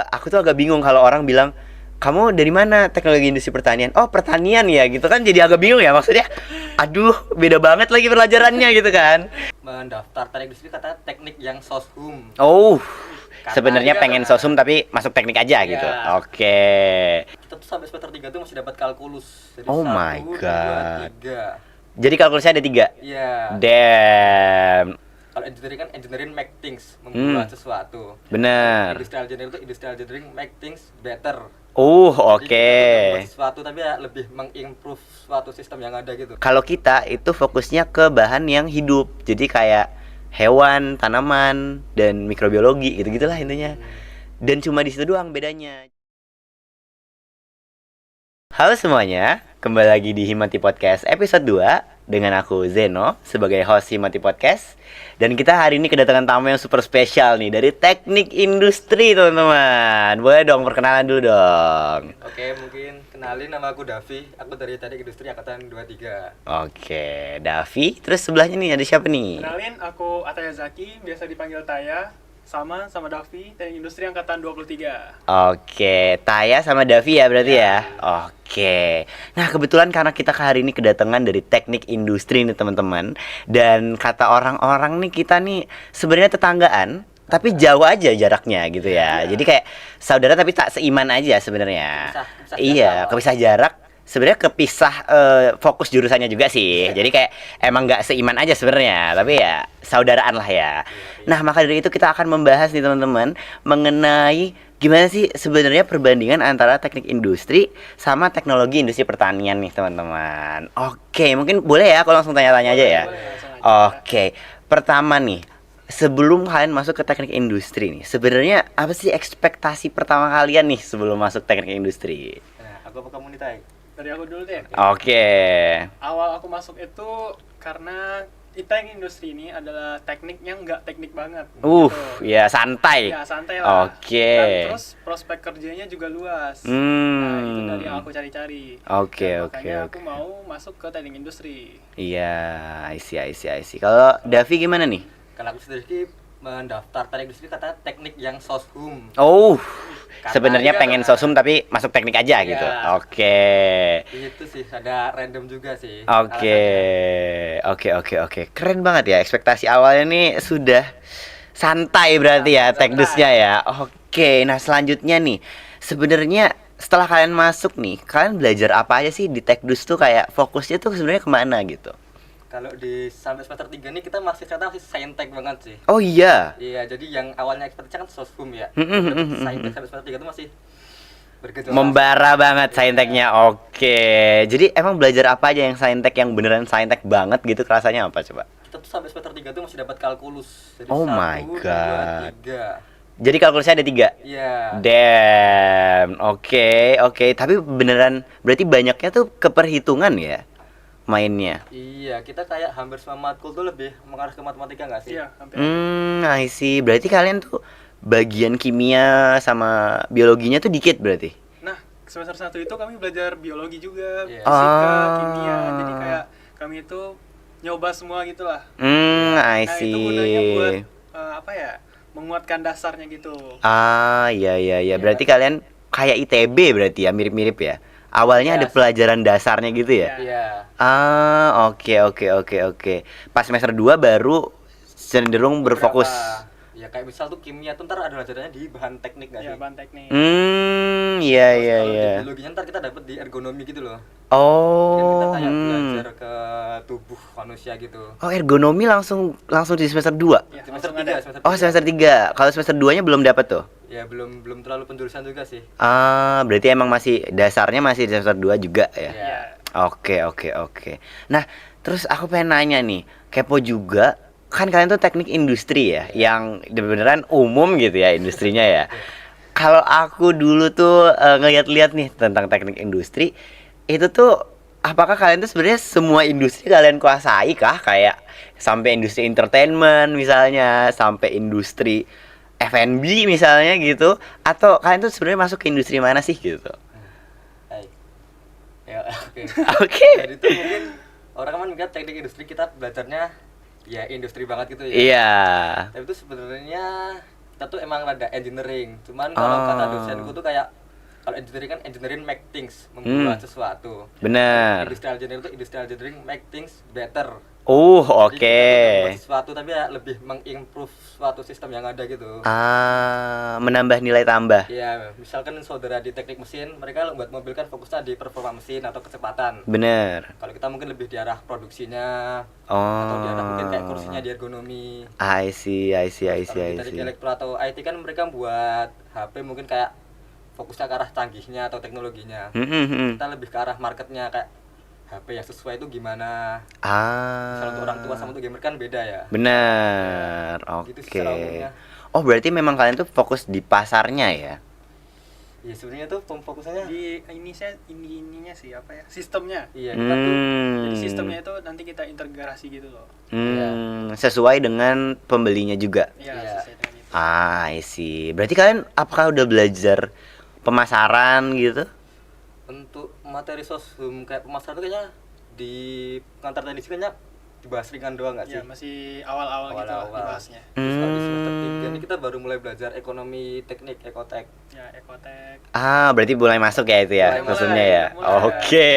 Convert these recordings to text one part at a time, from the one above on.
aku tuh agak bingung kalau orang bilang kamu dari mana teknologi industri pertanian? Oh pertanian ya gitu kan, jadi agak bingung ya maksudnya. Aduh beda banget lagi pelajarannya gitu kan. Mendaftar teknik industri kata teknik yang soshum. Oh sebenarnya Katanya pengen kan. sosum tapi masuk teknik aja gitu. Ya. Oke. Kita tuh sampai semester 3 tuh masih dapat kalkulus. Jadi Oh 1, my 2, god. 3. Jadi kalkulusnya ada 3. Iya. Damn. Kalau engineering kan engineering make things, membuat sesuatu. Bener. Industrial engineering itu industrial engineering make things better. Oke. Jadi kita tuh membuat sesuatu tapi ya lebih mengimprove suatu sistem yang ada gitu. Kalau kita itu fokusnya ke bahan yang hidup. Jadi kayak hewan, tanaman, dan mikrobiologi gitu-gitulah intinya. Dan cuma di situ doang bedanya. Halo semuanya, kembali lagi di Himati Podcast episode 2 dengan aku Zeno sebagai host Himati Podcast. Dan kita hari ini kedatangan tamu yang super spesial nih dari teknik industri teman-teman. Boleh dong perkenalan dulu dong. Oke, mungkin kenalin, nama aku Davi. Aku dari teknik industri angkatan 23. Oke, Davi. Terus sebelahnya nih ada siapa nih? Kenalin, aku Ataya Zaki, biasa dipanggil Taya. Sama Davi, teknik industri angkatan 23. Oke, Taya sama Davi ya berarti ya? Oke. Nah kebetulan karena kita hari ini kedatangan dari teknik industri nih teman-teman. Dan kata orang-orang nih kita nih sebenarnya tetanggaan, tapi jauh aja jaraknya gitu ya. Jadi kayak saudara tapi tak seiman aja sebenarnya. Kepisah Iya, jarak. kepisah jarak. Sebenarnya kepisah fokus jurusannya juga sih. Jadi kayak emang nggak seiman aja sebenarnya, tapi ya saudaraan lah ya. Nah maka dari itu kita akan membahas nih teman-teman mengenai gimana sih sebenarnya perbandingan antara teknik industri sama teknologi industri pertanian nih teman-teman. Oke, mungkin boleh ya kalau langsung tanya-tanya aja ya. Boleh, langsung aja. Oke, pertama nih, sebelum kalian masuk ke teknik industri nih, sebenarnya apa sih ekspektasi pertama kalian nih sebelum masuk teknik industri? Nah, aku apa kamu nih, Tai? Dari aku dulu deh. Oke. Awal aku masuk itu karena teknik industri ini adalah teknik yang nggak teknik banget. Gitu. Ya santai. Ya, santai lah. Oke. Dan terus prospek kerjanya juga luas. Nah, itu dari yang aku cari-cari. Oke, Dan oke, makanya oke. aku mau masuk ke teknik industri. Iya, I see. Kalau Davi gimana nih? Kalau aku sendiri mendaftar teknik industri kata teknik yang soshum. Oh, Karena sebenarnya juga pengen sosum tapi masuk teknik aja gitu. Iya. Oke. Itu sih ada random juga sih. Oke. Oke. Keren banget ya. Ekspektasi awalnya nih sudah santai berarti ya Santai. teknisnya ya. Oke. Nah, selanjutnya nih. Sebenarnya setelah kalian masuk nih, kalian belajar apa aja sih di Tekdus tuh, kayak fokusnya tuh sebenarnya kemana gitu? Kalau di sampai semester 3 nih kita masih saintek banget sih. Oh iya. Iya, jadi yang awalnya ekspertisnya kan soshum ya. Saintek sampai semester 3 itu masih bergejolak. Membara banget sainteknya. Oke. Jadi emang belajar apa aja yang saintek, yang beneran saintek banget gitu, rasanya apa coba? Kita tuh sampai semester 3 tuh masih dapat kalkulus. Jadi Oh 1, my 2, God. 3. Jadi kalkulusnya ada 3. Iya. Damn. Oke. Tapi beneran berarti banyaknya tuh keperhitungan ya mainnya. Iya, kita kayak hampir semua matkul tuh lebih mengarah ke matematika nggak sih? Iya, hampir. I see. Berarti kalian tuh bagian kimia sama biologinya tuh dikit berarti. Nah, semester 1 itu kami belajar biologi juga, Iya. fisika, kimia. Jadi kayak kami itu nyoba semua gitulah. I Nah, see. itu gunanya buat menguatkan dasarnya gitu. Iya. Berarti kalian kayak ITB berarti ya, mirip-mirip ya. Awalnya Iya, ada sih. pelajaran dasarnya gitu ya. Iya. Oke. Pas semester 2 baru cenderung berfokus. Beberapa. Ya kayak misal tuh kimia tuh ntar ada pelajarannya di bahan teknik nggak Ya, sih? bahan teknik. Iya. Kalau di biologinya ntar kita dapat di ergonomi gitu loh. Mungkin kita Oh, kayak belajar ke tubuh manusia gitu. Oh, ergonomi langsung di semester 2. Ya, Semester langsung 3, ada. semester Oh, 3. semester 3. Kalau semester 2-nya belum dapat tuh. Ya belum terlalu penjurusan juga sih. Berarti emang masih dasarnya masih di semester 2 juga ya. Iya. Oke. Nah, terus aku pengen nanya nih, kepo juga. Kan kalian tuh teknik industri ya, yang beneran umum gitu ya industrinya ya. Kalau aku dulu tuh ngeliat-liat nih tentang teknik industri, itu tuh apakah kalian tuh sebenarnya semua industri kalian kuasai kah? Kayak sampai industri entertainment misalnya, sampai industri F&B misalnya gitu, atau kalian tuh sebenarnya masuk ke industri mana sih gitu? Hai. Ya, oke. Oke. Jadi tuh mungkin orang kan mikir teknik industri kita belajarnya ya industri banget gitu ya. Iya. Tapi itu sebenarnya kita tuh emang ada engineering. Cuman kalau kata Oh. dosenku tuh kayak kalau engineering kan engineering make things, membuat sesuatu. Bener. Industrial engineering tuh industrial engineering make things better. Oke. Jadi kita tuh membuat sesuatu tapi ya lebih mengimprove suatu sistem yang ada gitu. Menambah nilai tambah. Iya, misalkan saudara di teknik mesin, mereka buat mobil kan fokusnya di performa mesin atau kecepatan. Bener. Kalau kita mungkin lebih di arah produksinya atau di arah mungkin kayak Oh. kursinya di ergonomi. I see. Kalau di teknik elektro atau IT kan mereka buat HP mungkin kayak fokusnya ke arah canggihnya atau teknologinya. Kita lebih ke arah marketnya kayak HP yang sesuai itu gimana. Misalnya untuk orang tua sama untuk gamer kan beda ya. Bener. Gitu Oke. secara umumnya. Oh, berarti memang kalian tuh fokus di pasarnya ya? Ya sebenarnya tuh fokusnya Di ininya sih apa ya? Sistemnya. iya kita tuh Jadi sistemnya itu nanti kita integrasi gitu loh. Sesuai dengan pembelinya juga. Iya, Iya. sesuai dengan itu. I see. Berarti kalian apakah udah belajar pemasaran gitu? untuk materi sosum kayak pemasaran tuh kayaknya di pengantar teknis kayaknya dibahas ringan doang nggak Iya, sih? masih awal-awal gitu lah Awal-awal. dibahasnya. Terus kalau di semester 3 ini kita baru mulai belajar ekonomi teknik ekotek. Ya, ekotek. Berarti mulai masuk ya itu ya, Mulai, sosumnya ya. mulai. Oke.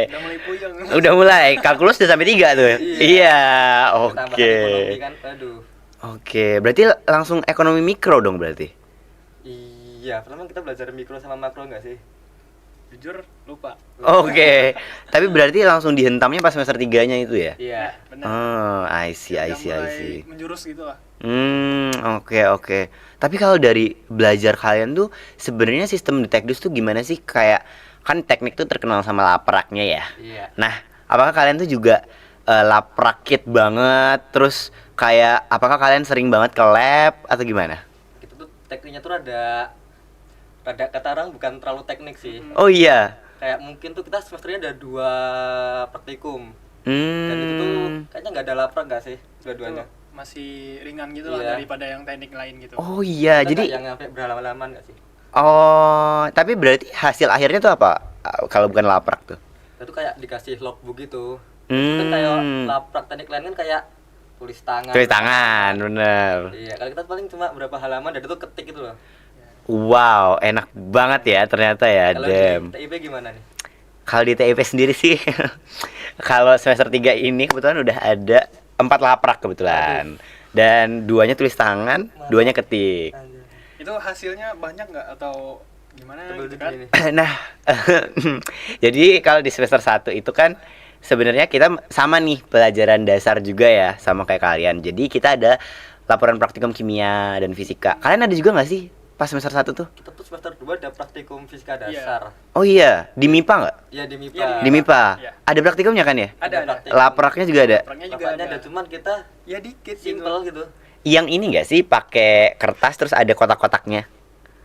Udah mulai puyeng. Udah mulai. Kalkulus udah sampai 3 tuh. Iya. Tambahan Oke. ekonomi kan, aduh. Oke, berarti langsung ekonomi mikro dong berarti. Iya, pertama kita belajar mikro sama makro nggak sih? Jujur lupa. Oke. Tapi berarti langsung dihentamnya pas semester 3-nya itu ya? Iya. Benar. I see. Udah mulai menjurus gitu lah. Oke. Tapi kalau dari belajar kalian tuh sebenarnya sistem di Tekdus tuh gimana sih? Kayak kan teknik tuh terkenal sama lapraknya ya. Iya. Nah, apakah kalian tuh juga laprakit banget? Terus kayak apakah kalian sering banget ke lab atau gimana? Kita tuh tekniknya tuh rada kata orang bukan terlalu teknik sih. Oh iya. Kayak mungkin tuh kita semesternya ada 2 praktikum. Dan itu tuh kayaknya nggak ada laprak nggak sih dua-duanya? Itu masih ringan gitu lah Iya. daripada yang teknik lain gitu. Oh iya, Kita jadi nggak yang sampai berhalaman-halaman nggak sih? tapi berarti hasil akhirnya tuh apa? Kalau bukan laprak tuh. Kita tuh kayak dikasih logbook gitu. Kan kayak laprak teknik lain kan kayak tulis tangan. Tulis tangan, bener. Iya, kalau kita paling cuma berapa halaman dan itu ketik gitu loh. Wow, enak banget ya ternyata ya, Kalau Dem. di TIP gimana nih? Kalau di TIP sendiri sih, kalau semester 3 ini kebetulan udah ada 4 laprak kebetulan. Dan 2-nya tulis tangan, 2-nya ketik. Itu hasilnya banyak nggak atau gimana Tebel gitu juga kan? ini. Nah, jadi kalau di semester 1 itu kan sebenarnya kita sama nih pelajaran dasar juga ya, sama kayak kalian. Jadi kita ada laporan praktikum kimia dan fisika. Kalian ada juga nggak sih pas semester 1 tuh? Kita tuh semester 2 ada praktikum fisika dasar. Oh iya, di MIPA nggak? Iya di MIPA. Iya, Di MIPA. Iya. Ada praktikumnya kan ya? Ada. praktikum. Lapraknya juga ada. Lapraknya juga Lapaknya ada. ada, cuman kita Ya dikit simple gitu. Yang ini nggak sih pakai kertas terus ada kotak-kotaknya?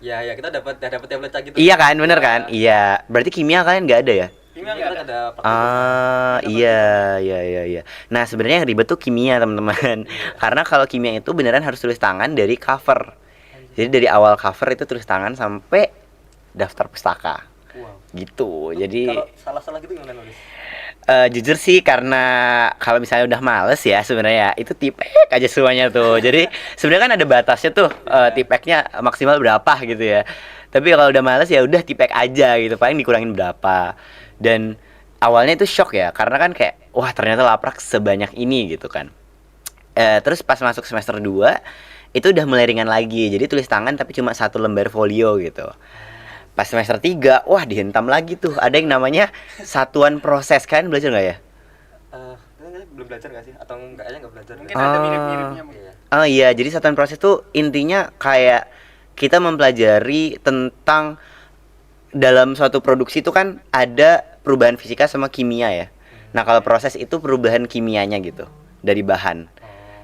Ya kita dapat tablet gitu. Iya kan, bener kan? Iya. Berarti kimia kalian nggak ada ya? Kimia Kita nggak ada. ada praktikum. Iya. Nah, sebenarnya yang ribet tuh kimia, teman-teman. Karena kalau kimia itu beneran harus tulis tangan dari cover. Jadi dari awal cover itu tulis tangan sampai daftar pustaka. Wow. Gitu. Jadi Kalau salah-salah gitu gimana nulis? jujur sih karena kalau misalnya udah males ya sebenarnya itu tipek aja semuanya tuh. Jadi sebenarnya kan ada batasnya tuh tipeknya maksimal berapa gitu ya. Tapi kalau udah males ya udah tipek aja gitu. Paling dikurangin berapa. Dan awalnya itu shock ya karena kan kayak wah ternyata laprak sebanyak ini gitu kan. Terus pas masuk semester 2 itu udah mulai ringan lagi. Jadi tulis tangan tapi cuma 1 lembar folio gitu. Pas semester 3, wah dihentam lagi tuh. Ada yang namanya satuan proses. Kalian belajar nggak ya? Kalian belum belajar nggak sih? Atau enggak aja nggak belajar? Mungkin ada mirip-miripnya mungkin. Iya. Oh iya, jadi satuan proses tuh intinya kayak kita mempelajari tentang dalam suatu produksi itu kan ada perubahan fisika sama kimia ya. Nah kalau proses itu perubahan kimianya gitu dari bahan.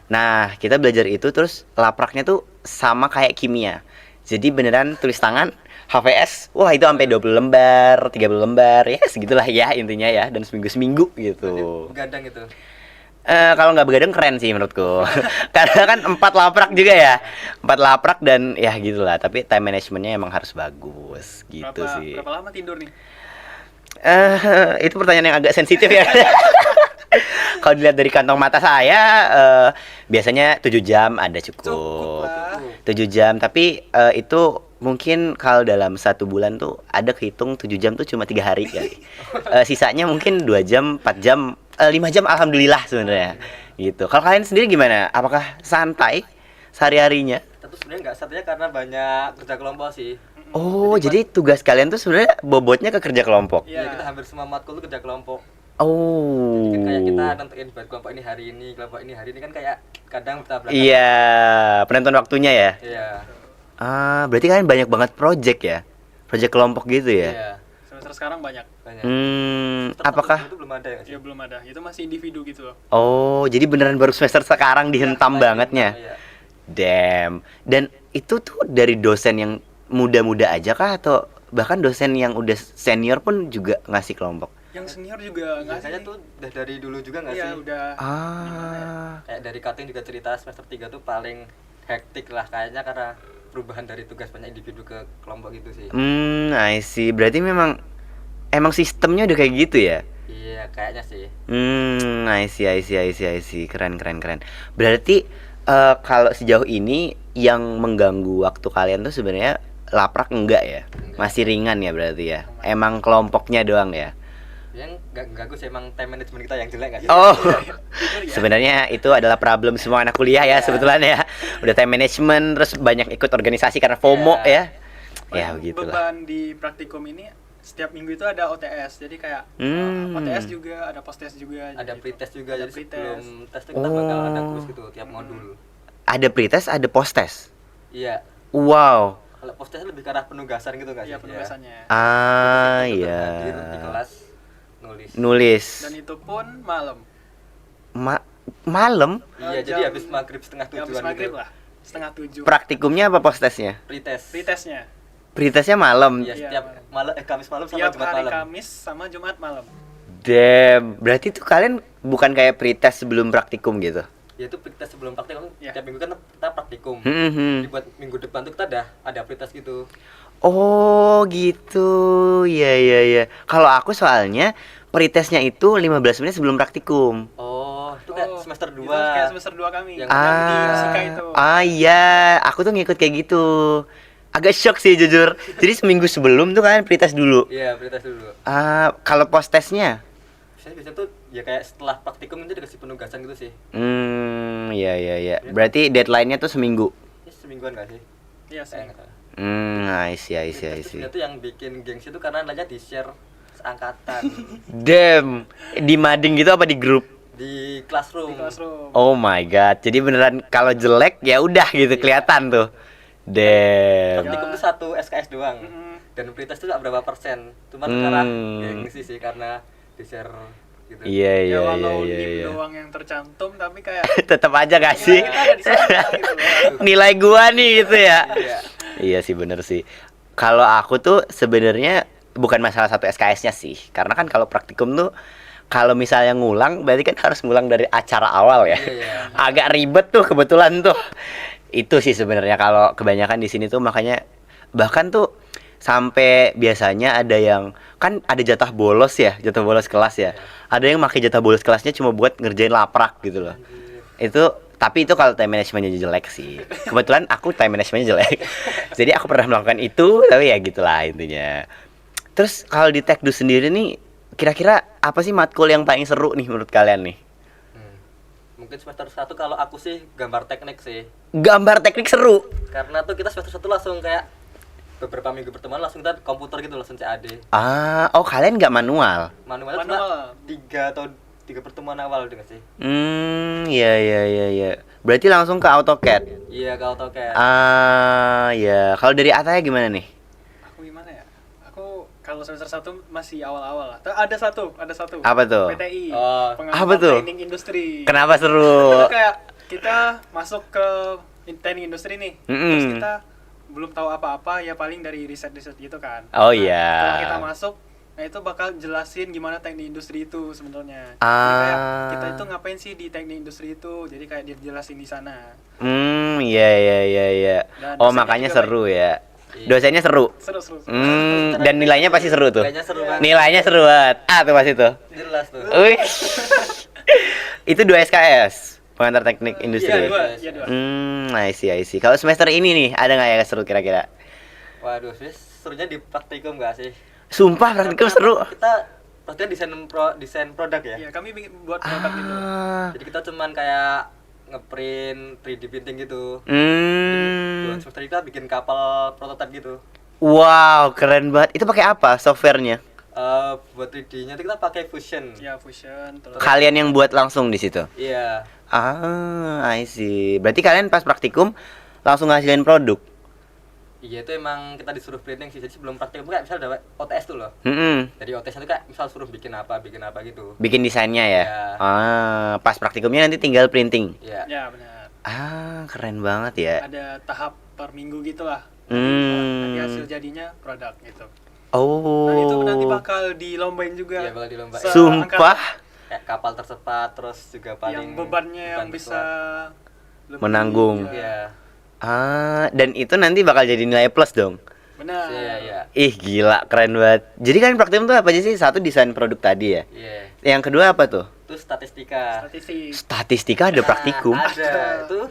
Nah kita belajar itu terus lapraknya tuh sama kayak kimia. Jadi beneran tulis tangan HVS, wah itu sampai 20 lembar, 30 lembar, ya segitulah ya intinya ya, dan seminggu gitu. Begadang gitu. Kalau nggak begadang keren sih menurutku. Karena kan 4 laprak juga ya, 4 laprak dan ya gitulah. Tapi time managementnya emang harus bagus gitu sih. Berapa lama tidur nih? Itu pertanyaan yang agak sensitif ya. Kalau dilihat dari kantong mata saya, biasanya 7 jam ada Cukup cukup. lah. 7 jam, tapi itu mungkin kalau dalam 1 bulan tuh ada kehitung 7 jam tuh cuma 3 hari kali. Sisanya mungkin 2 jam, 4 jam, 5 jam alhamdulillah sebenarnya. Gitu. Kalau kalian sendiri gimana? Apakah santai sehari-harinya? Tentu sebenarnya nggak satunya karena banyak kerja kelompok sih. Oh, jadi tugas kalian tuh sebenarnya bobotnya ke kerja kelompok. Iya, kita hampir semua matkul tuh kerja kelompok. Oh. Jadi kan kayak kita nentuin buat kelompok ini hari ini, kelompok ini hari ini kan kayak kadang bertabrakan. Iya, penentuan waktunya ya. Iya. Berarti kalian banyak banget project ya? Project kelompok gitu ya? Iya. Semester sekarang banyak. Banyak. Hmm, Semester apakah? satu itu belum ada ya? Ya belum ada. Itu masih individu gitu loh. Oh, jadi beneran baru semester sekarang dihentam bangetnya. Iya. Damn. Dan itu tuh dari dosen yang muda-muda aja kah atau bahkan dosen yang udah senior pun juga ngasih kelompok? Yang senior juga Biasanya ngasih. tuh udah dari dulu juga nggak Iya sih? udah. Kayak dari cutting juga cerita semester 3 tuh paling hektik lah kayaknya karena perubahan dari tugas banyak individu ke kelompok gitu sih. I see. Berarti emang sistemnya udah kayak gitu ya? Iya, kayaknya sih. I see. Keren. Berarti kalau sejauh ini yang mengganggu waktu kalian tuh sebenarnya laprak enggak ya? Enggak. Masih ringan ya berarti ya? Emang kelompoknya doang ya? Yang nggak ganggu sih emang time management kita yang jelek nggak sih? Oh, sebenarnya itu adalah problem semua anak kuliah ya sebetulnya ya. Udah time management, terus banyak ikut organisasi karena FOMO ya. Ya Paling begitulah. beban di praktikum ini setiap minggu itu ada OTS. Jadi kayak OTS juga, ada post test juga. Ada gitu. pretest juga, Ada jadi sebelum pretest. tes tuh kita bakal ada Oh. kuis gitu tiap modul. Ada pretest, ada post test. Iya. Wow. Kalau post test lebih ke arah penugasan gitu nggak sih? Iya penugasannya. Hadir Iya. di kelas nulis. Nulis. Dan itu pun malam. Malam. Iya, Jam- jadi habis maghrib setengah Ya, habis tujuan maghrib gitu. lah. Setengah 7. Praktikumnya apa post testnya? Pretest. Pretestnya. Pretestnya malam. Iya, Iya, setiap malam. Kamis malam sama Tiap Jumat hari malam. Kamis sama Jumat malam. Damn. Berarti tuh kalian bukan kayak pretest sebelum praktikum gitu? Ya itu pretest sebelum praktikum. Iya. Tiap minggu kan kita praktikum. Hmm. Jadi buat minggu depan tuh kita ada pretest gitu. Oh gitu. Iya. Kalau aku soalnya pretestnya itu 15 menit sebelum praktikum. Oh, itu kayak semester 2. Itu kayak semester 2 kami. Yang Yang di fisika itu. Iya, aku tuh ngikut kayak gitu. Agak shock sih jujur. Jadi seminggu sebelum tuh kalian pretest dulu. Iya, pretest dulu. Kalau post testnya? Biasanya tuh ya kayak setelah praktikum itu dikasih penugasan gitu sih. Iya. Berarti deadline-nya tuh seminggu. Ini semingguan nggak sih? Iya sih. Kayak nggak salah. I see. Pretest sebenarnya tuh yang bikin gengsi itu karena nilainya di-share seangkatan Damn, di mading gitu apa di grup? di classroom. Di classroom. Oh my god. Jadi beneran kalau jelek ya udah gitu kelihatan tuh. Damn. Praktikum tuh 1 SKS doang. Dan pretest tuh nggak berapa persen. Cuman karena gengsi sih karena di-share gitu. Iya. Ya walau NIM doang yang tercantum tapi kayak Tetap aja gak sih? kita ada di sana gitu loh. Nilai gua nih gitu ya. Iya. Iya sih bener sih. Kalau aku tuh sebenarnya bukan masalah 1 SKS-nya sih. Karena kan kalau praktikum tuh kalau misalnya ngulang berarti kan harus ngulang dari acara awal ya. Iya. Agak ribet tuh kebetulan tuh. Itu sih sebenarnya kalau kebanyakan di sini tuh makanya bahkan tuh sampai biasanya ada yang kan ada jatah bolos kelas ya. Ada yang pakai jatah bolos kelasnya cuma buat ngerjain laprak gitu loh. Tapi itu kalau time managementnya jelek sih. Kebetulan aku time managementnya jelek. Jadi aku pernah melakukan itu, tapi ya gitulah intinya. Terus kalau di Tekdu sendiri nih, kira-kira apa sih matkul yang paling seru nih menurut kalian nih? Mungkin semester 1 kalau aku sih gambar teknik sih. Gambar teknik seru. Karena tuh kita semester 1 langsung kayak beberapa minggu pertemuan langsung kita komputer gitu langsung CAD. Oh kalian nggak manual? Manualnya cuma 3 atau 3 pertemuan awal dengan sih. Iya. Berarti langsung ke AutoCAD. Iya, ke AutoCAD. Ya. Kalau dari Ataya gimana nih? Aku gimana ya? Aku kalau semester 1 masih awal-awal lah. Ada satu. Apa tuh? PTI. Oh. Pengembangan Apa tuh? Teknik industri. Kenapa seru? Itu kayak kita masuk ke teknik industri nih. Terus kita belum tahu apa-apa ya paling dari riset gitu kan. Oh Nah, iya. Setelah kita masuk, nah itu bakal jelasin gimana teknik industri itu sebenarnya. Jadi kayak kita itu ngapain sih di teknik industri itu. Jadi kayak dijelasin di sana. Iya. Dan Oh dosennya makanya juga seru ya. Iya. Dosennya seru. Seru. Dan nilainya pasti seru tuh. Kayaknya seru banget. Nilainya seru banget. Tuh pasti tuh. Jelas tuh. Wih. Itu 2 SKS. Pengantar teknik industri. Iya, dua. I see. Kalau semester ini nih, ada nggak ya seru kira-kira? Waduh, serunya di praktikum nggak sih? Sumpah praktikum seru. Kita praktikum desain produk ya. Iya, kami buat produk gitu. Jadi kita cuman kayak ngeprint 3D printing gitu. Buat semester kita bikin kapal prototipe gitu. Wow, keren banget. Itu pakai apa softwarenya? Buat 3D-nya itu kita pakai Fusion. Ya, Fusion terus. Kalian yang buat langsung di situ? Iya. I see. Berarti kalian pas praktikum langsung ngasilin produk? Iya, itu emang kita disuruh printing sih. Jadi sebelum praktikum kayak misal ada OTS tuh loh. Dari OTS itu kayak misal suruh bikin apa gitu. Bikin desainnya ya? Iya. Pas praktikumnya nanti tinggal printing? Iya. Ya, benar. Keren banget ya. Ada tahap per minggu gitu lah. Nanti hasil jadinya produk gitu. Oh. Dan itu nanti bakal dilombain juga. Iya, bakal dilombain. Sumpah. Kayak kapal tercepat, terus juga paling Yang bebannya yang bisa lebih menanggung. Iya. Dan itu nanti bakal jadi nilai plus dong? Benar. Iya. Ih gila, keren banget. Jadi kan praktikum tuh apa aja sih? Satu desain produk tadi ya? Iya. Yang kedua apa tuh? Itu statistika. Statistika ada praktikum? Ada. Itu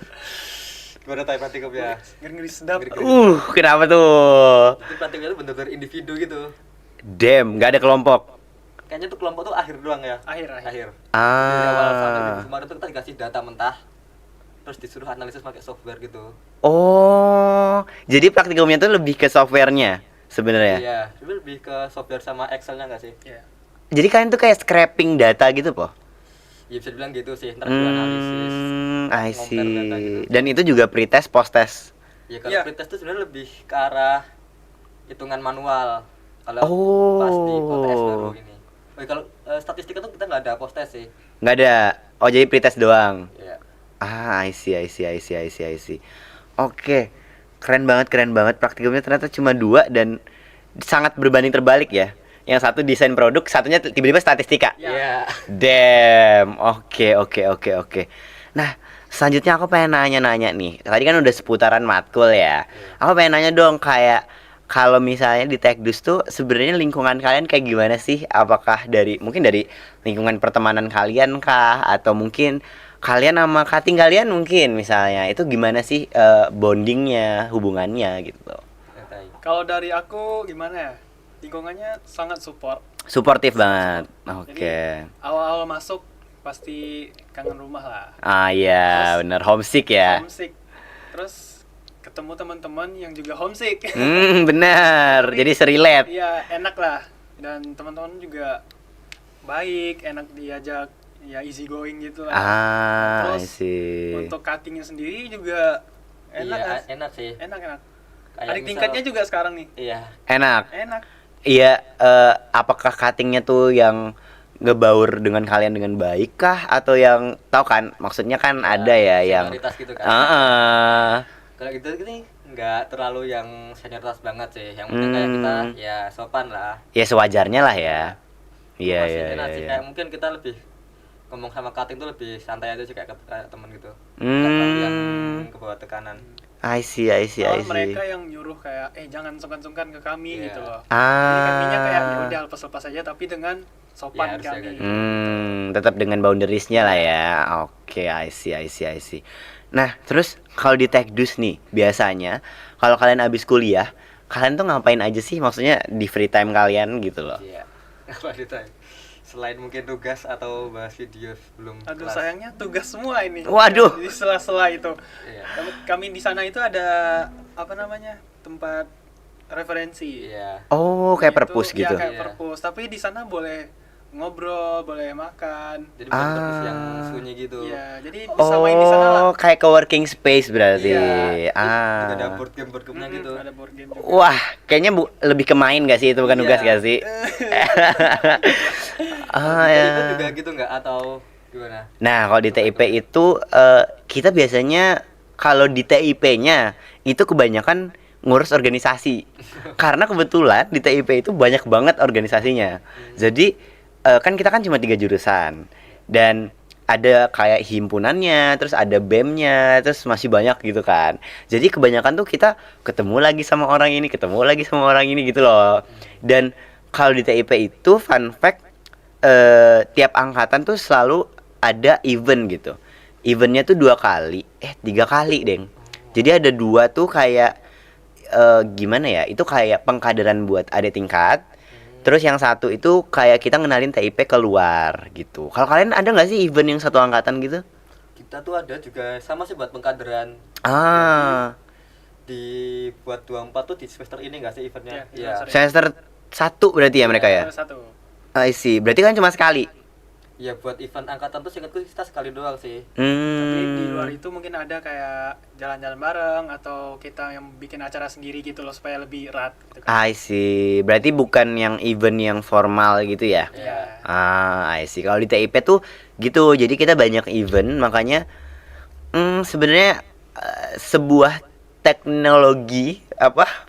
gimana tahu praktikum ya? Ngeri-ngeri sedap. Kenapa tuh? Itu praktikumnya tuh bener-bener individu gitu. Damn, gak ada kelompok? Kayaknya tuh kelompok tuh akhir doang ya. Akhir. Dari awal sampai minggu kemarin tuh kita dikasih data mentah, terus disuruh analisis pakai software gitu. Oh, jadi praktikumnya tuh lebih ke softwarenya sebenarnya? Iya, itu lebih ke software sama Excelnya nggak sih? Iya. Jadi kalian tuh kayak scraping data gitu po? Ya bisa dibilang gitu sih, ntar juga analisis. I compare data see. gitu. Dan itu juga pretest, post-test? Ya kalau Iya. pretest tuh sebenarnya lebih ke arah hitungan manual. Kalau pas di OTS baru ini. Kalau statistika tuh kita nggak ada post-test sih. Nggak ada? Oh jadi pretest doang? Iya. I see. Oke, keren banget. Praktikumnya ternyata cuma 2 dan sangat berbanding terbalik ya. Yang satu desain produk, satunya tiba-tiba statistika. Iya. Damn, oke. Nah, selanjutnya aku pengen nanya nih. Tadi kan udah seputaran matkul ya. Aku pengen nanya dong kayak kalau misalnya di Tekdus tuh sebenarnya lingkungan kalian kayak gimana sih? Apakah mungkin dari lingkungan pertemanan kalian kah, atau mungkin kalian sama cutting kalian mungkin misalnya itu gimana sih bondingnya, hubungannya gitu? Kalau dari aku gimana ya? Lingkungannya sangat Suportif banget. Oke. Jadi, awal-awal masuk pasti kangen rumah lah. Iya, bener, homesick ya. Homesick. Terus ketemu teman-teman yang juga homesick. Benar. Jadi serilet. Iya, enak lah. Dan teman-teman juga baik, enak diajak, ya easy going gitu lah. I Terus see. untuk cuttingnya sendiri juga enak. Iya, kan? enak sih. Enak. Kayak Adik misal- tingkatnya juga sekarang nih. Iya. Enak. Enak. Iya, apakah cuttingnya tuh yang ngebaur dengan kalian dengan baik kah, atau yang tahu kan maksudnya kan ada ya yang senioritas gitu kan. Kalau gitu ini nggak terlalu yang senioritas banget sih. Yang penting kayak kita ya sopan lah. ya sewajarnya lah ya. Iya. Masih enak sih. Kayak mungkin kita lebih ngomong sama cutting tuh lebih santai aja sih kayak teman gitu. Nggak terlalu yang kebawa tekanan. I see. Malah mereka yang nyuruh kayak jangan sungkan-sungkan ke kami Iya. gitu loh. Jadi kaminya kayak ya udah lepas-lepas aja tapi dengan sopan Ya, harus kami. jaga gitu. Tetap dengan boundariesnya lah ya. Oke, I see. Nah, terus kalau di Tekdus nih, biasanya kalau kalian habis kuliah, kalian tuh ngapain aja sih? Maksudnya di free time kalian gitu loh. Iya. Apa ditanya? Selain mungkin tugas atau bahas video sebelum Aduh kelas. sayangnya tugas semua ini. Waduh. Di sela-sela itu. Iya. Kami di sana itu ada apa namanya? Tempat referensi. Iya. Oh, kayak Itu- perpus gitu. Ya, kayak Iya. perpus. Tapi di sana boleh ngobrol, boleh makan. Jadi bukan perpus yang sunyi gitu. Iya, jadi bisa main di sana lah. Oh, kayak co-working space berarti. Iya. Juga ada board game-nya gitu. Ada board game juga. Wah, kayaknya lebih ke main gak sih, itu bukan Iya. tugas gak sih? Jadi itu Ya. juga gitu nggak atau gimana? Nah, kalau di TIP itu kita biasanya kalau di TIP-nya itu kebanyakan ngurus organisasi. Karena kebetulan di TIP itu banyak banget organisasinya. Jadi kan kita kan cuma 3 jurusan dan ada kayak himpunannya, terus ada BEM-nya, terus masih banyak gitu kan. Jadi kebanyakan tuh kita ketemu lagi sama orang ini, ketemu lagi sama orang ini gitu loh. Dan kalau di TIP itu fun fact, tiap angkatan tuh selalu ada event gitu. eventnya tuh 3 kali, Deng. Jadi ada 2 tuh kayak gimana ya? Itu kayak pengkaderan buat adik tingkat. Terus yang satu itu kayak kita ngenalin TIP keluar gitu. Kalau kalian ada nggak sih event yang satu angkatan gitu? Kita tuh ada juga sama sih buat pengkaderan. Ah, Dibuat 24 tuh di semester ini nggak sih eventnya? Iya. semester 1 berarti ya mereka ya? Satu. I see. Berarti kan cuma sekali. Iya, buat event angkatan tuh seingatku kita sekali doang sih. Tapi di luar Hmm. itu mungkin ada kayak jalan-jalan bareng atau kita yang bikin acara sendiri gitu loh supaya lebih erat gitu kan. I see. Berarti bukan yang event yang formal gitu ya? Iya. I see. Kalau di TIP tuh gitu. Jadi kita banyak event, makanya sebenarnya sebuah teknologi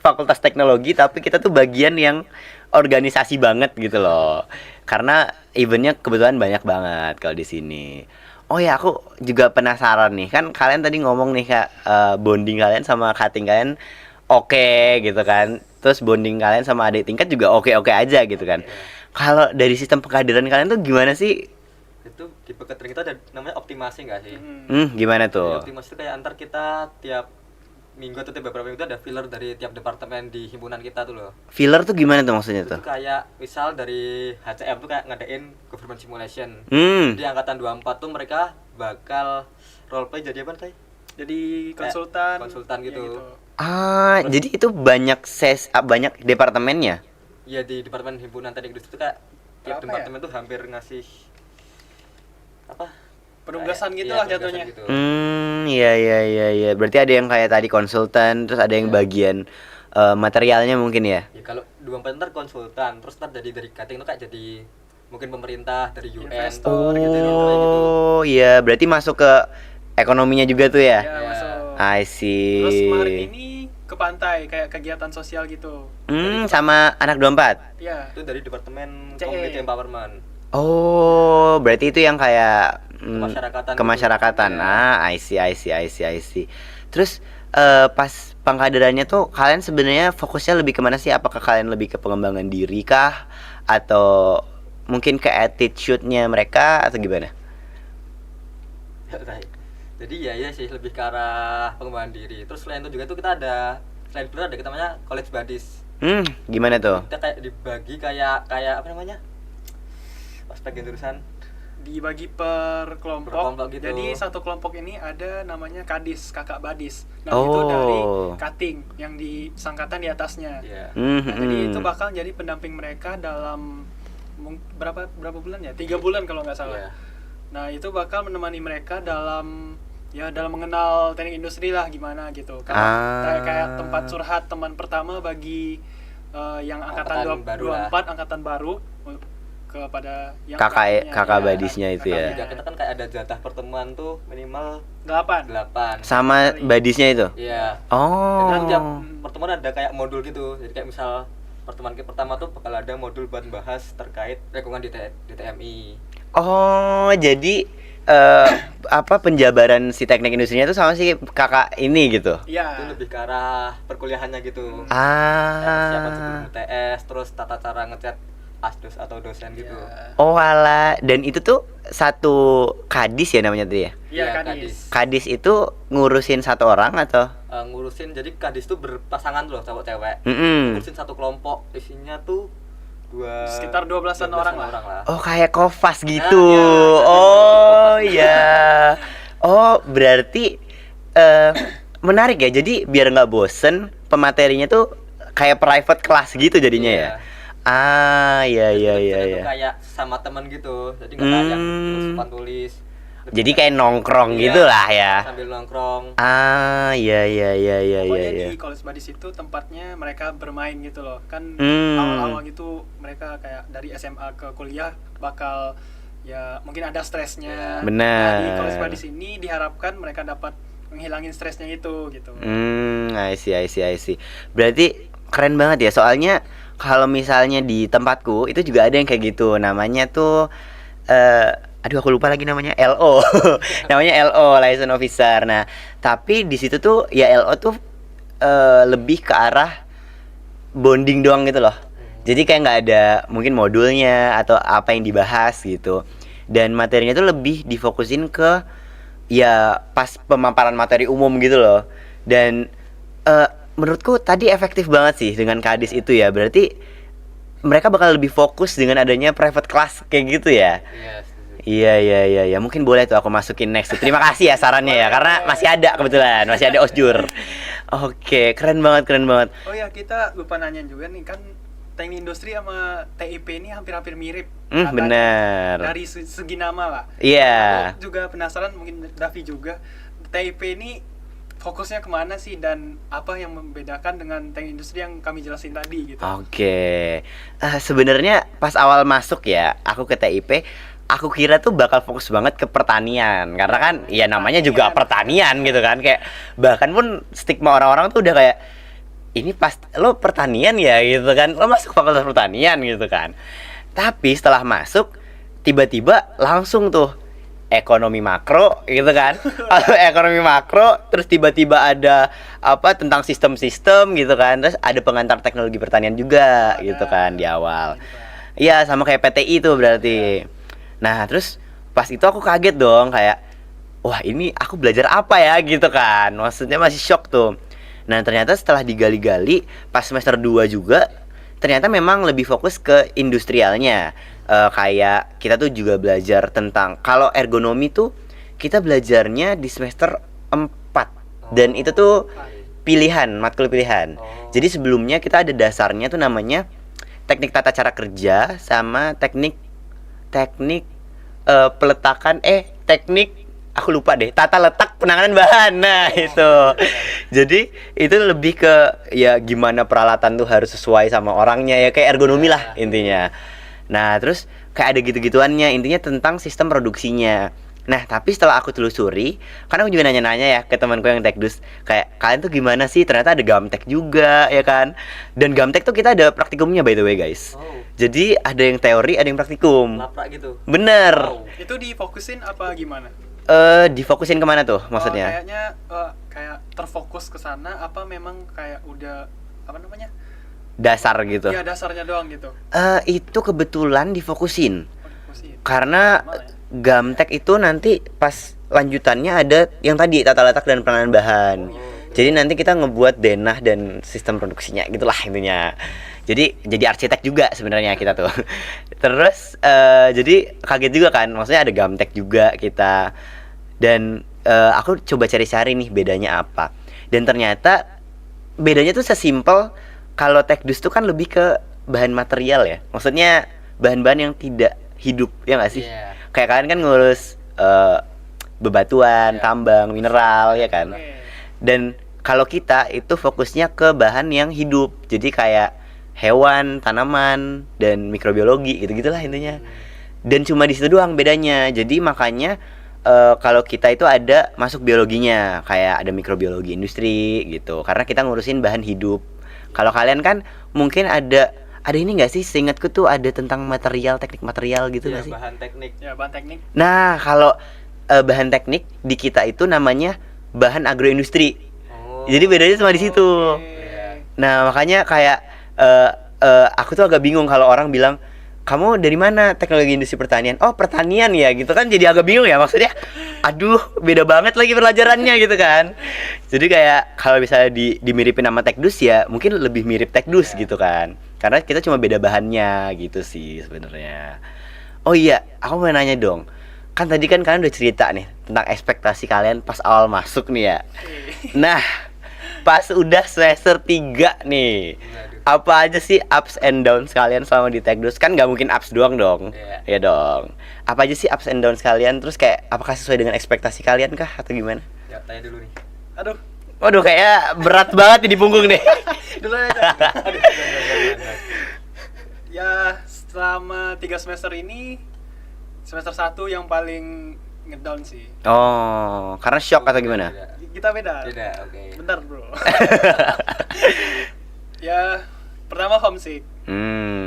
fakultas teknologi, tapi kita tuh bagian yang organisasi banget gitu loh. Karena eventnya kebetulan banyak banget kalau di sini. Oh ya, aku juga penasaran nih. Kan kalian tadi ngomong nih Kak, bonding kalian sama cutting kalian oke gitu kan. Terus bonding kalian sama adik tingkat juga oke-oke aja gitu kan. Kalau dari sistem pengkaderan kalian tuh gimana sih? Itu di pengkaderan kita ada namanya optimasi nggak sih? Gimana Jadi tuh? optimasi itu kayak antar kita tiap minggu atau tiap beberapa minggu itu ada filler dari tiap departemen di himpunan kita tuh loh. Filler tuh gimana tuh maksudnya Itu tuh? kayak misal dari HCM tuh kayak ngadain government simulation. Hmm. Di angkatan 24 tuh mereka bakal roleplay jadi apa nih? Jadi konsultan. konsultan ya gitu. Jadi itu banyak departemennya. Iya, di departemen himpunan teknik industri itu kayak tiap Apa departemen tuh hampir ngasih apa? Penugasan Kayak- gitu iya, lah penugasan jatuhnya. gitu. Iya. Berarti ada yang kayak tadi konsultan, terus ada yang bagian materialnya mungkin ya. Ya kalau 24 ntar konsultan, terus ntar dari cutting itu kayak jadi mungkin pemerintah dari UN. Investor gitu. Oh, iya, berarti masuk ke ekonominya juga tuh ya. Ya, Iya. masuk. I see. Terus kemarin ini ke pantai kayak kegiatan sosial gitu. Sama anak 24. Ya. Itu dari departemen CE. community empowerment. Oh, berarti itu yang kayak Kemasyarakatan gitu. kemasyarakatan. Iya. I see. Terus pas pengkaderannya tuh kalian sebenarnya fokusnya lebih kemana sih? Apakah kalian lebih ke pengembangan diri kah? Atau mungkin ke attitude-nya mereka atau gimana? Jadi ya sih lebih ke arah pengembangan diri. Terus selain itu juga tuh kita ada selain itu ada kita namanya college buddies. Gimana tuh? Kita kayak dibagi kayak apa namanya? Aspek jurusan. Dibagi per kelompok. Per kelompok gitu. Jadi satu kelompok ini ada namanya kadis, kakak badis. Nah, Oh. itu dari cutting yang di sangkatan di atasnya. Iya. Nah, jadi itu bakal jadi pendamping mereka dalam berapa bulan ya? 3 bulan kalau nggak salah. Iya. Nah, itu bakal menemani mereka dalam mengenal teknik industri lah gimana gitu. Kayak tempat curhat teman pertama bagi yang angkatan baru lah. 24 angkatan baru kepada yang kakak badisnya itu ya. Juga kita kan kayak ada jatah pertemuan tuh minimal 8. 8. Sama badisnya itu. Iya. Oh. Dan tiap pertemuan ada kayak modul gitu. Jadi kayak misal pertemuan pertama tuh bakal ada modul buat bahas terkait lingkungan di TMI. Oh, jadi penjabaran si teknik industrinya itu sama si kakak ini gitu. Itu Iya. lebih ke arah perkuliahannya gitu. Siapa sebelum UTS, terus tata cara ngechat asdos atau dosen gitu. Oh alah, dan itu tuh satu kadis ya namanya tuh ya. Iya, Iya, kadis. Kadis itu ngurusin satu orang atau? Ngurusin, jadi kadis tuh berpasangan loh cowok cewek. Ngurusin satu kelompok, isinya tuh Sekitar 12-an orang lah. Oh kayak Kofas gitu. iya. Oh iya. Oh berarti menarik ya. Jadi biar nggak bosen, pematerinya tuh kayak private class gitu jadinya ya. Iya. Itu kayak sama temen gitu, jadi nggak kayak yang sopan tulis. Jadi kayak nongkrong Iya, gitu lah ya. Sambil nongkrong. Iya. Pokoknya di college buddies itu tempatnya mereka bermain gitu loh. Kan awal-awal gitu mereka kayak dari SMA ke kuliah bakal ya mungkin ada stresnya. Benar. Nah, di college buddies ini diharapkan mereka dapat menghilangin stresnya itu gitu. I see. Berarti keren banget ya. Soalnya kalau misalnya di tempatku itu juga ada yang kayak gitu. Namanya tuh aduh aku lupa lagi namanya LO. Namanya LO, license officer. Nah, tapi di situ tuh ya LO tuh lebih ke arah bonding doang gitu loh. Jadi kayak nggak ada mungkin modulnya atau apa yang dibahas gitu. Dan materinya tuh lebih difokusin ke ya pas pemaparan materi umum gitu loh. Dan menurutku tadi efektif banget sih dengan Kadis itu ya. Berarti mereka bakal lebih fokus dengan adanya private class kayak gitu ya. Iya. Mungkin boleh tuh aku masukin next. Terima kasih ya sarannya ya, karena masih ada kebetulan, masih ada osjur. Oke, keren banget. Oh ya, kita lupa nanya juga nih, kan teknik industri sama TIP ini hampir-hampir mirip. Benar. Dari segi nama lah. Iya. Aku juga penasaran, mungkin Davi juga. TIP ini fokusnya kemana sih, dan apa yang membedakan dengan teknik industri yang kami jelasin tadi gitu? Oke. Sebenarnya pas awal masuk ya, aku ke TIP, aku kira tuh bakal fokus banget ke pertanian, karena kan ya namanya juga pertanian gitu kan, kayak bahkan pun stigma orang-orang tuh udah kayak ini pas lo pertanian ya gitu kan, lo masuk fakultas pertanian gitu kan. Tapi setelah masuk tiba-tiba langsung tuh ekonomi makro gitu kan. Ekonomi makro, terus tiba-tiba ada apa tentang sistem-sistem gitu kan, terus ada pengantar teknologi pertanian juga gitu kan di awal. Iya, sama kayak PTI tuh berarti. Nah terus pas itu aku kaget dong, kayak wah ini aku belajar apa ya gitu kan, maksudnya masih shock tuh. Nah ternyata setelah digali-gali pas semester 2 juga ternyata memang lebih fokus ke industrialnya. Kayak kita tuh juga belajar tentang, kalau ergonomi tuh kita belajarnya di semester 4. Dan itu tuh pilihan, matkul pilihan. Jadi sebelumnya kita ada dasarnya tuh namanya teknik tata cara kerja sama teknik peletakan teknik aku lupa deh, tata letak penanganan bahan. Nah itu jadi itu lebih ke ya gimana peralatan tuh harus sesuai sama orangnya ya, kayak ergonomi lah intinya. Nah terus kayak ada gitu-gituannya, intinya tentang sistem produksinya. Nah tapi setelah aku telusuri, karena aku juga nanya-nanya ya ke temanku yang tekdus, kayak kalian tuh gimana sih, ternyata ada gamtek juga ya kan. Dan gamtek tuh kita ada praktikumnya by the way guys. Jadi ada yang teori, ada yang praktikum. Laprak gitu. Bener. Itu difokusin apa gimana? Difokusin kemana tuh maksudnya? Kayaknya kayak terfokus ke sana, apa memang kayak udah apa namanya? Dasar gitu. Iya, dasarnya doang gitu. Itu kebetulan difokusin. Fokusin. Karena Gimana ya? gamtek itu nanti pas lanjutannya ada yang tadi tata letak dan penanganan bahan. Jadi nanti kita ngebuat denah dan sistem produksinya gitulah intinya. Jadi arsitek juga sebenarnya kita tuh. Terus jadi kaget juga kan, maksudnya ada gamtek juga kita. Dan aku coba cari-cari nih bedanya apa. Dan ternyata bedanya tuh sesimpel, kalau tekdus tuh kan lebih ke bahan material ya. Maksudnya bahan-bahan yang tidak hidup, ya nggak sih? Kayak kalian kan ngurus bebatuan, tambang, mineral ya kan. Dan kalau kita itu fokusnya ke bahan yang hidup. Jadi kayak hewan, tanaman, dan mikrobiologi gitu-gitulah intinya. Dan cuma di situ doang bedanya. Jadi makanya kalau kita itu ada masuk biologinya, kayak ada mikrobiologi industri gitu. Karena kita ngurusin bahan hidup. Kalau kalian kan mungkin ada ini nggak sih? Seingatku tuh ada tentang material, teknik material gitu nggak sih? Bahan teknik. Ya, bahan teknik. Nah kalau bahan teknik di kita itu namanya bahan agroindustri. Jadi bedanya cuma di situ. Nah makanya kayak aku tuh agak bingung kalau orang bilang kamu dari mana teknologi industri pertanian? Oh pertanian ya gitu kan, jadi agak bingung ya, maksudnya aduh beda banget lagi pelajarannya gitu kan. Jadi kayak kalau misalnya dimiripin sama tekdus ya mungkin lebih mirip tekdus gitu kan, karena kita cuma beda bahannya gitu sih sebenarnya. Oh iya, aku mau nanya dong, kan tadi kan kalian udah cerita nih tentang ekspektasi kalian pas awal masuk nih ya. Nah pas udah semester 3 nih, apa aja sih ups and downs kalian selama di tekdus? Kan nggak mungkin ups doang dong. Ya dong. Apa aja sih ups and downs kalian? Terus kayak apakah sesuai dengan ekspektasi kalian kah atau gimana? Ya, tanya dulu nih. Aduh. Waduh, kayak berat banget di punggung deh. Dulu aja. Ya, selama 3 semester ini, semester 1 yang paling ngedown sih. Oh, karena shock atau gimana? Kita beda. Oke. Bentar, bro. Ya, pertama homesick.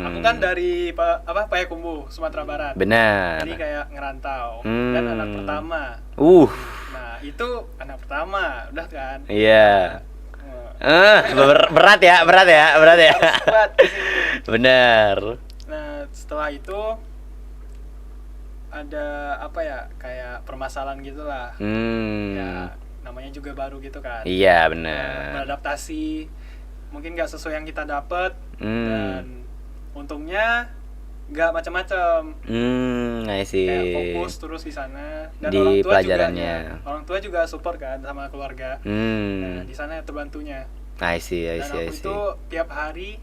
Aku kan dari Payakumbuh, Sumatera Barat. Benar. Jadi kayak ngerantau. Dan anak pertama. Nah, itu anak pertama, udah kan? Iya. Berat ya. Kuat di sini. Benar. Nah, setelah itu ada apa ya, kayak permasalahan gitulah. Ya namanya juga baru gitu kan. Iya benar. Beradaptasi mungkin nggak sesuai yang kita dapat, dan untungnya nggak macam-macam. I see. Kayak fokus terus di sana, dan Di orang tua pelajarannya. juga, orang tua juga support kan sama keluarga. Nah, di sana terbantunya. I see. Dan aku itu tiap hari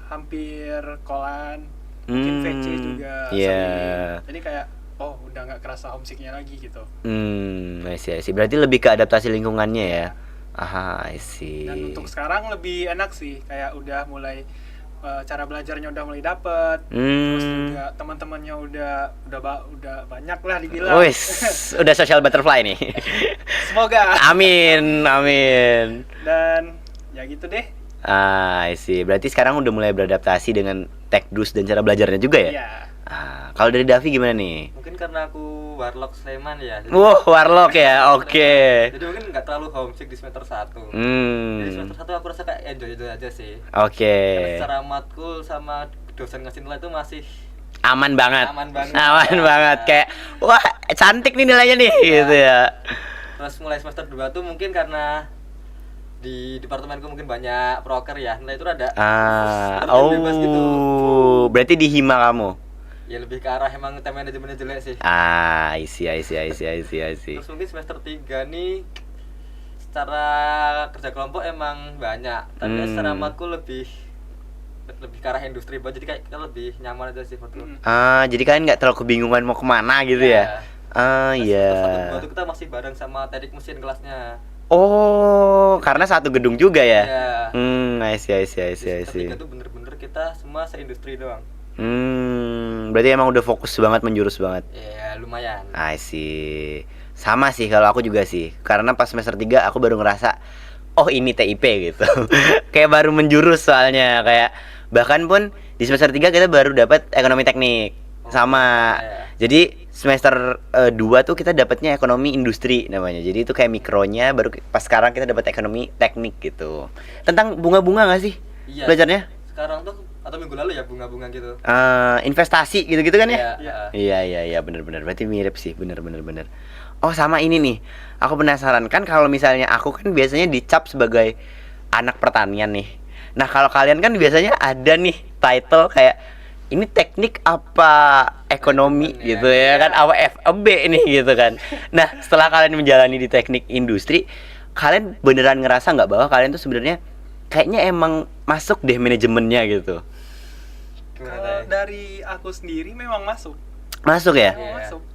hampir kolan, mungkin VC juga sering. Jadi kayak udah nggak kerasa homesicknya lagi gitu. I see. Berarti lebih ke adaptasi lingkungannya ya. I see. Dan untuk sekarang lebih enak sih, kayak udah mulai cara belajarnya udah mulai dapet, terus juga teman-temannya udah banyak lah dibilang. Wis, udah social butterfly nih. Semoga. Amin. Dan ya gitu deh. I see. Berarti sekarang udah mulai beradaptasi dengan tekdus dan cara belajarnya juga ya? Iya. Kalau dari Davi gimana nih? Mungkin karena aku warlock Sleman ya. Warlock ya, oke. Jadi mungkin nggak terlalu homesick di semester 1. Jadi semester 1 aku rasa kayak enjoy aja sih. Oke. Karena secara matkul sama dosen ngasih nilai itu masih aman banget. Ya. Kayak wah cantik nih nilainya nih gitu ya. Terus mulai semester 2 tuh mungkin karena di departemenku mungkin banyak proker ya, nilai itu ada bebas gitu. Berarti di hima kamu? Ya lebih ke arah emang time manajemennya jelek sih. I see. Terus mungkin semester 3 nih secara kerja kelompok emang banyak, tapi secara matkul lebih ke arah industri banget, jadi kayak lebih nyaman aja sih matkul. Jadi kalian nggak terlalu kebingungan mau kemana gitu ya? Iya. Waktu kita masih bareng sama teknik mesin kelasnya. Karena satu gedung juga ya? Iya. I see. Tapi itu bener-bener kita semua seindustri doang. Berarti emang udah fokus banget, menjurus banget. Iya, lumayan. I see. Sama sih kalau aku juga sih. Karena pas semester 3 aku baru ngerasa ini TIP gitu. Kayak baru menjurus soalnya, kayak bahkan pun di semester 3 kita baru dapat ekonomi teknik. Sama. Jadi semester 2 tuh kita dapatnya ekonomi industri namanya. Jadi itu kayak mikronya, baru pas sekarang kita dapat ekonomi teknik gitu. Tentang bunga-bunga enggak sih? Iya. Belajarnya? Sekarang tuh atau minggu lalu ya bunga-bunga gitu. Investasi gitu-gitu kan ya? Iya. Bener. Berarti mirip sih, bener. Sama ini nih. Aku penasaran kan, kalau misalnya aku kan biasanya dicap sebagai anak pertanian nih. Nah, kalau kalian kan biasanya ada nih title kayak ini teknik apa ekonomi gitu ya kan, apa FEB nih gitu kan. Nah, setelah kalian menjalani di teknik industri, kalian beneran ngerasa nggak bahwa kalian tuh sebenarnya kayaknya emang masuk deh manajemennya gitu? Kalau dari aku sendiri memang masuk. Masuk ya? Masuk.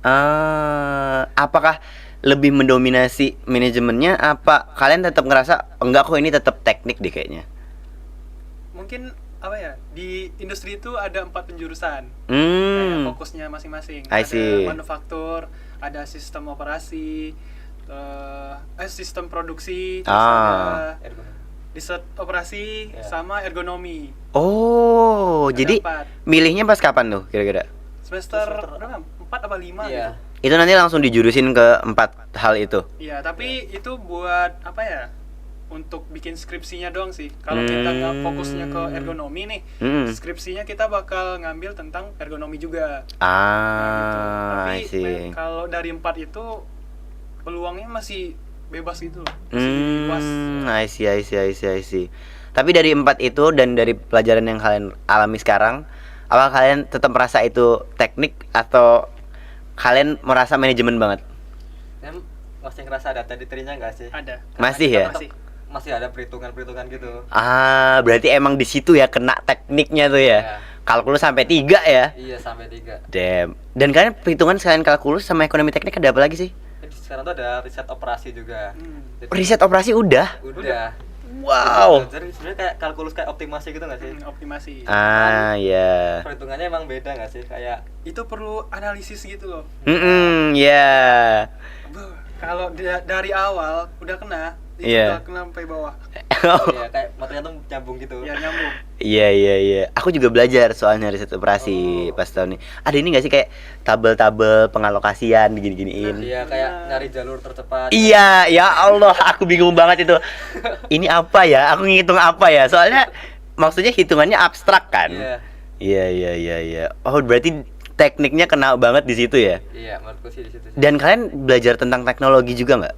Apakah lebih mendominasi manajemennya, apa kalian tetap ngerasa enggak kok ini tetap teknik deh kayaknya? Mungkin apa ya, di industri itu ada 4 penjurusan. Kayak fokusnya masing-masing. Ada manufaktur, ada sistem operasi, sistem produksi, terus ada riset operasi, sama ergonomi. Jadi 4. Milihnya pas kapan tuh kira-kira? Semester berapa? 4 apa 5 gitu. Itu nanti langsung dijurusin ke 4 hal itu? Iya, tapi itu buat apa ya? Untuk bikin skripsinya doang sih. Kalau kita nggak fokusnya ke ergonomi nih, skripsinya kita bakal ngambil tentang ergonomi juga. Gitu. Tapi kalau dari 4 itu peluangnya masih bebas gitu loh. Masih luas. I see. Tapi dari 4 itu dan dari pelajaran yang kalian alami sekarang, apa kalian tetap merasa itu teknik atau kalian merasa manajemen banget? Masih ngerasa ada detailnya nggak sih? Ada. Masih ya? Masih ada perhitungan gitu. Berarti emang di situ ya kena tekniknya tuh ya. Kalkulus sampai 3 ya? Iya, sampai 3. Damn. Dan kalian perhitungan selain kalkulus sama ekonomi teknik ada apa lagi sih? Sekarang tuh ada riset operasi juga. Jadi, riset operasi udah. Wow. Jadi sebenarnya kayak kalkulus kayak optimasi gitu nggak sih? Optimasi. Iya. Perhitungannya emang beda nggak sih? Kayak itu perlu analisis gitu loh. Kalau dari awal udah kena, udah kena sampai bawah. Iya, kayak materinya tuh nyambung gitu. Iya, nyambung. Iya. Aku juga belajar soalnya riset operasi pas tahun ini. Ada ini nggak sih kayak tabel-tabel pengalokasian digini-giniin? Iya, kayak nyari jalur tercepat. Iya, ya Allah, aku bingung banget itu. Ini apa ya? Aku ngitung apa ya? Soalnya maksudnya hitungannya abstrak kan? Iya. Iya. Berarti tekniknya kena banget di situ ya. Iya, menurutku sih di situ sih. Dan kalian belajar tentang teknologi juga nggak?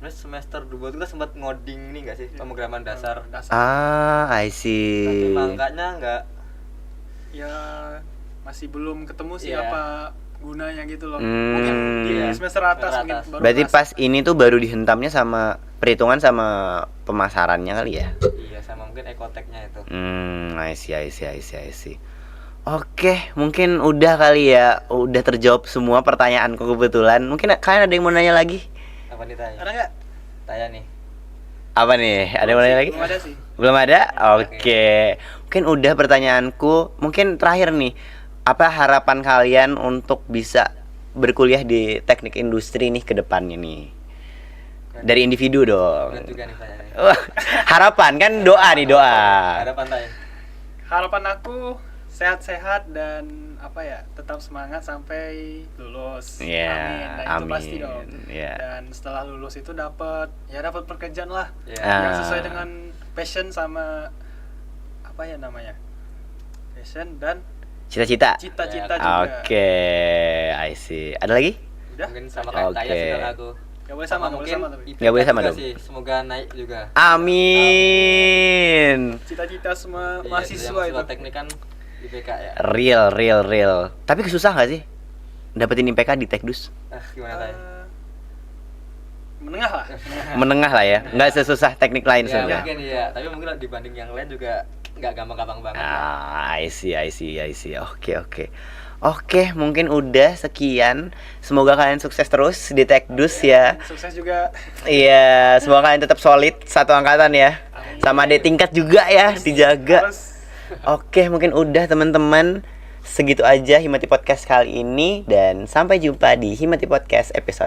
Terus semester 2 itu kan sempat ngoding nih nggak sih, pemrograman dasar. I Tapi see. mangkanya nggak. Ya masih belum ketemu sih Iya. apa gunanya gitu loh. Hmm. Mungkin di Iya. semester atas Semester mungkin atas. baru Berarti kerasa. pas ini tuh baru dihentamnya sama perhitungan sama pemasarannya kali ya? Iya, sama mungkin ekoteknya itu. I see. Oke, mungkin udah kali ya, udah terjawab semua pertanyaanku kebetulan. Mungkin kalian ada yang mau nanya lagi? Apa nih Tanya? Ada nggak? Tanya nih. Apa nih? Ada yang mau nanya lagi? Belum ada sih. Belum ada? Oke. Mungkin udah pertanyaanku. Mungkin terakhir nih, apa harapan kalian untuk bisa berkuliah di teknik industri nih ke depannya nih? Dari individu dong. Berat juga nih Tanya. Wah, harapan kan doa nih, doa. Ada pantai. Harapan aku sehat-sehat dan apa ya, tetap semangat sampai lulus. Iya, Amin. Dan itu pasti amin. dong. Iya. Dan setelah lulus itu dapat pekerjaan lah Iya. yang Ah. sesuai dengan passion sama apa ya namanya? Passion dan Cita-cita. cita-cita juga. Oke, I see. Ada lagi? Udah? Mungkin sama kayak Oke. Tanya sih kalau aku. Gak boleh sama, mungkin tapi. IPK Nggak boleh sama juga dong. sih. Semoga naik juga. Amin. Cita-cita semua Iya, mahasiswa yang itu. teknik kan IPK ya. Real. Tapi susah nggak sih dapetin IPK di Tekdus? Gimana Tanya? Menengah lah. Menengah lah ya, nggak sesusah teknik lain Ya sebenarnya. mungkin iya, tapi mungkin dibanding yang lain juga nggak gampang-gampang banget. I see. Oke, mungkin udah sekian. Semoga kalian sukses terus di Tekdus ya. Sukses juga. Iya, semoga kalian tetap solid satu angkatan ya. Sama adik tingkat juga ya, dijaga. Harus. Oke, mungkin udah teman-teman. Segitu aja Himati Podcast kali ini dan sampai jumpa di Himati Podcast episode